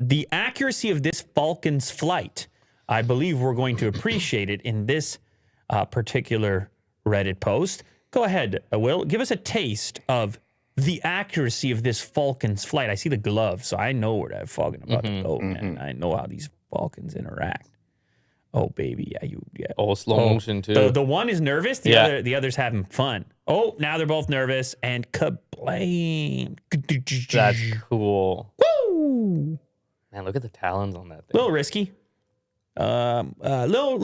the accuracy of this Falcon's flight, I believe we're going to appreciate it in this particular Reddit post. Go ahead, Will. Give us a taste of the accuracy of this Falcon's flight. I see the gloves, so I know where that Falcon about to go, man. I know how these Falcons interact. Oh, baby. Yeah. Oh, slow motion, too. The one is nervous. The other's having fun. Oh, now they're both nervous. And kablam. That's cool. Woo! Man, look at the talons on that thing. A little risky. Little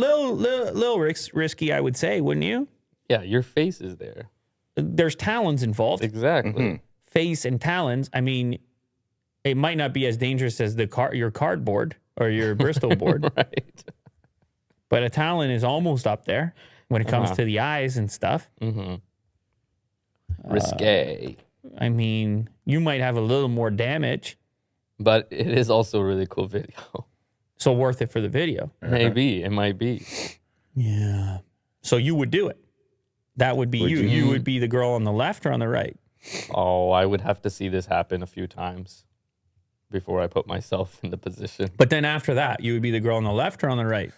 risky, I would say, wouldn't you? Yeah, your face is there. There's talons involved. Exactly. Face and talons. I mean, it might not be as dangerous as your cardboard or your Bristol board. Right. But a talon is almost up there when it comes to the eyes and stuff. Risque. I mean, you might have a little more damage. But it is also a really cool video. So worth it for the video. Maybe. It might be. Yeah. So you would do it. That would be you. You would be the girl on the left or on the right? Oh, I would have to see this happen a few times before I put myself in the position. But then after that, you would be the girl on the left or on the right?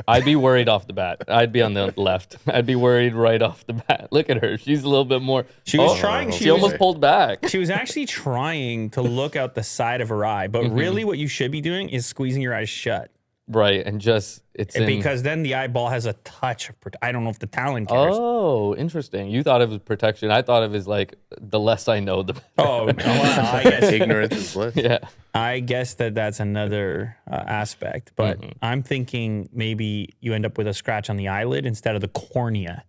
I'd be worried off the bat. I'd be on the left. I'd be worried right off the bat. Look at her. She's a little bit more. She was trying. She almost pulled back. She was actually trying to look out the side of her eye. But really what you should be doing is squeezing your eyes shut. Right. And just, because then the eyeball has a touch of, I don't know if the talon cares. Oh, interesting. You thought it was protection. I thought of it as like, the less I know, the better. Oh, well, I guess. Ignorance is bliss. Yeah. I guess that's another aspect. But I'm thinking maybe you end up with a scratch on the eyelid instead of the cornea.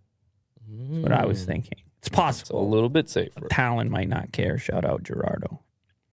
That's what I was thinking. It's possible. It's a little bit safer. Talon might not care. Shout out Gerardo.